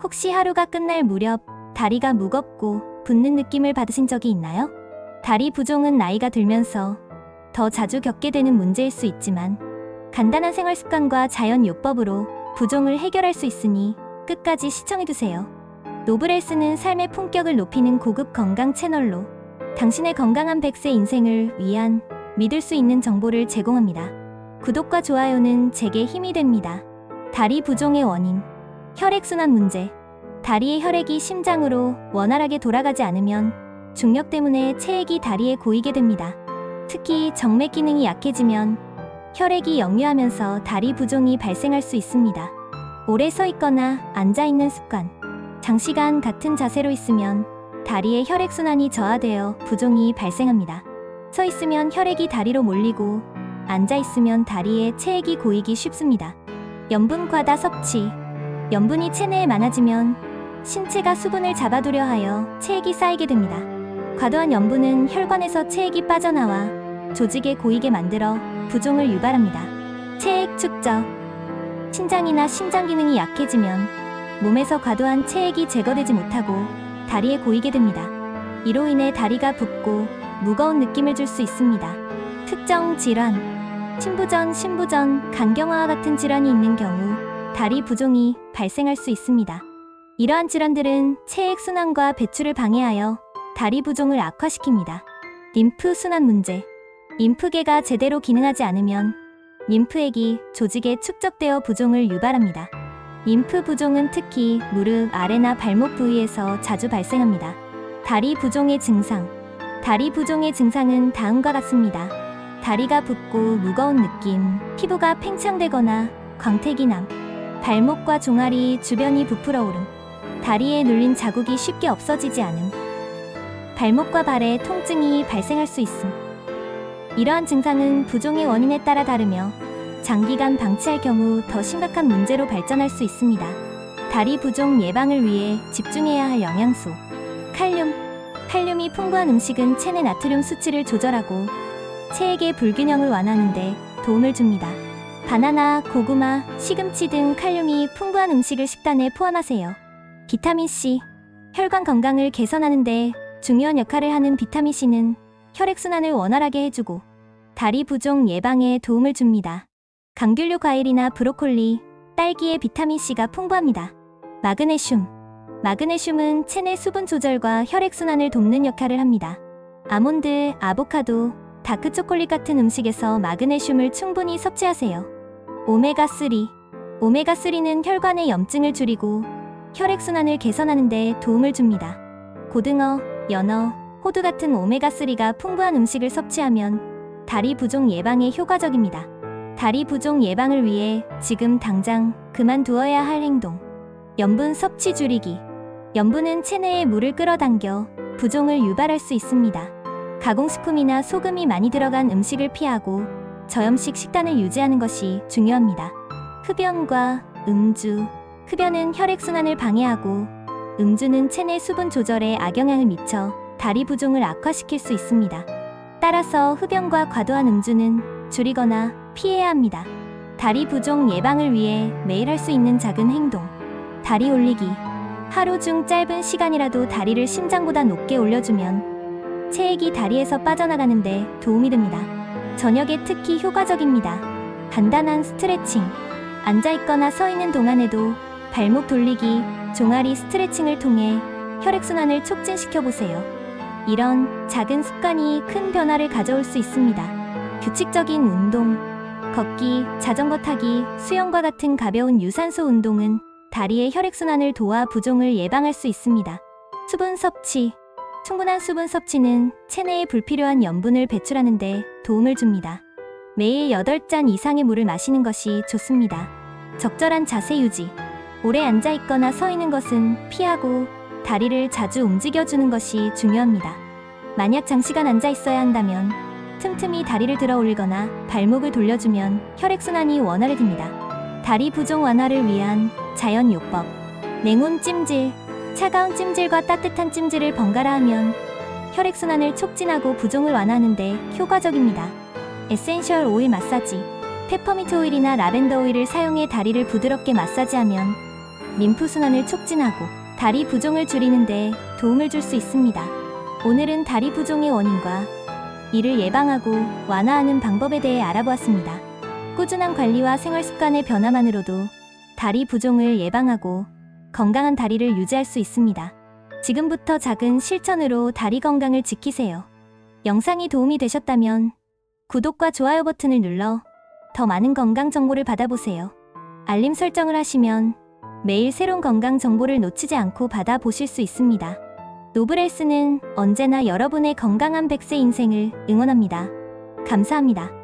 혹시 하루가 끝날 무렵 다리가 무겁고 붓는 느낌을 받으신 적이 있나요? 다리 부종은 나이가 들면서 더 자주 겪게 되는 문제일 수 있지만 간단한 생활 습관과 자연 요법으로 부종을 해결할 수 있으니 끝까지 시청해주세요. 노브헬스는 삶의 품격을 높이는 고급 건강 채널로 당신의 건강한 100세 인생을 위한 믿을 수 있는 정보를 제공합니다. 구독과 좋아요는 제게 힘이 됩니다. 다리 부종의 원인. 혈액순환 문제. 다리의 혈액이 심장으로 원활하게 돌아가지 않으면 중력 때문에 체액이 다리에 고이게 됩니다. 특히 정맥 기능이 약해지면 혈액이 역류하면서 다리 부종이 발생할 수 있습니다. 오래 서 있거나 앉아 있는 습관. 장시간 같은 자세로 있으면 다리의 혈액순환이 저하되어 부종이 발생합니다. 서 있으면 혈액이 다리로 몰리고 앉아 있으면 다리에 체액이 고이기 쉽습니다. 염분 과다 섭취. 염분이 체내에 많아지면 신체가 수분을 잡아두려 하여 체액이 쌓이게 됩니다. 과도한 염분은 혈관에서 체액이 빠져나와 조직에 고이게 만들어 부종을 유발합니다. 체액 축적. 신장이나 심장 기능이 약해지면 몸에서 과도한 체액이 제거되지 못하고 다리에 고이게 됩니다. 이로 인해 다리가 붓고 무거운 느낌을 줄 수 있습니다. 특정 질환. 신부전, 간경화와 같은 질환이 있는 경우 다리 부종이 발생할 수 있습니다. 이러한 질환들은 체액 순환과 배출을 방해하여 다리 부종을 악화시킵니다. 림프 순환 문제. 림프계가 제대로 기능하지 않으면 림프액이 조직에 축적되어 부종을 유발합니다. 림프 부종은 특히 무릎 아래나 발목 부위에서 자주 발생합니다. 다리 부종의 증상. 다리 부종의 증상은 다음과 같습니다. 다리가 붓고 무거운 느낌, 피부가 팽창되거나 광택이 남, 발목과 종아리 주변이 부풀어 오름, 다리에 눌린 자국이 쉽게 없어지지 않음, 발목과 발에 통증이 발생할 수 있음. 이러한 증상은 부종의 원인에 따라 다르며 장기간 방치할 경우 더 심각한 문제로 발전할 수 있습니다. 다리 부종 예방을 위해 집중해야 할 영양소. 칼륨. 칼륨이 풍부한 음식은 체내 나트륨 수치를 조절하고 체액의 불균형을 완화하는 데 도움을 줍니다. 바나나, 고구마, 시금치 등 칼륨이 풍부한 음식을 식단에 포함하세요. 비타민C. 혈관 건강을 개선하는 데 중요한 역할을 하는 비타민C는 혈액순환을 원활하게 해주고 다리 부종 예방에 도움을 줍니다. 감귤류 과일이나 브로콜리, 딸기에 비타민C가 풍부합니다. 마그네슘. 마그네슘은 체내 수분 조절과 혈액순환을 돕는 역할을 합니다. 아몬드, 아보카도, 다크초콜릿 같은 음식에서 마그네슘을 충분히 섭취하세요. 오메가3. 오메가3는 혈관의 염증을 줄이고 혈액순환을 개선하는 데 도움을 줍니다. 고등어, 연어, 호두 같은 오메가3가 풍부한 음식을 섭취하면 다리 부종 예방에 효과적입니다. 다리 부종 예방을 위해 지금 당장 그만두어야 할 행동. 염분 섭취 줄이기. 염분은 체내에 물을 끌어당겨 부종을 유발할 수 있습니다. 가공식품이나 소금이 많이 들어간 음식을 피하고 저염식 식단을 유지하는 것이 중요합니다. 흡연과 음주. 흡연은 혈액순환을 방해하고 음주는 체내 수분 조절에 악영향을 미쳐 다리 부종을 악화시킬 수 있습니다. 따라서 흡연과 과도한 음주는 줄이거나 피해야 합니다. 다리 부종 예방을 위해 매일 할 수 있는 작은 행동. 다리 올리기. 하루 중 짧은 시간이라도 다리를 심장보다 높게 올려주면 체액이 다리에서 빠져나가는데 도움이 됩니다. 저녁에 특히 효과적입니다. 간단한 스트레칭. 앉아있거나 서있는 동안에도 발목 돌리기, 종아리 스트레칭을 통해 혈액순환을 촉진시켜보세요. 이런 작은 습관이 큰 변화를 가져올 수 있습니다. 규칙적인 운동. 걷기, 자전거 타기, 수영과 같은 가벼운 유산소 운동은 다리의 혈액순환을 도와 부종을 예방할 수 있습니다. 수분 섭취. 충분한 수분 섭취는 체내에 불필요한 염분을 배출하는 데 도움을 줍니다. 매일 8잔 이상의 물을 마시는 것이 좋습니다. 적절한 자세 유지. 오래 앉아있거나 서 있는 것은 피하고 다리를 자주 움직여주는 것이 중요합니다. 만약 장시간 앉아있어야 한다면 틈틈이 다리를 들어 올리거나 발목을 돌려주면 혈액순환이 원활해집니다. 다리 부종 완화를 위한 자연 요법. 냉온 찜질. 차가운 찜질과 따뜻한 찜질을 번갈아 하면 혈액순환을 촉진하고 부종을 완화하는 데 효과적입니다. 에센셜 오일 마사지. 페퍼민트 오일이나 라벤더 오일을 사용해 다리를 부드럽게 마사지하면 림프순환을 촉진하고 다리 부종을 줄이는 데 도움을 줄 수 있습니다. 오늘은 다리 부종의 원인과 이를 예방하고 완화하는 방법에 대해 알아보았습니다. 꾸준한 관리와 생활 습관의 변화만으로도 다리 부종을 예방하고 건강한 다리를 유지할 수 있습니다. 지금부터 작은 실천으로 다리 건강을 지키세요. 영상이 도움이 되셨다면 구독과 좋아요 버튼을 눌러 더 많은 건강 정보를 받아보세요. 알림 설정을 하시면 매일 새로운 건강 정보를 놓치지 않고 받아보실 수 있습니다. 노브헬스는 언제나 여러분의 건강한 100세 인생을 응원합니다. 감사합니다.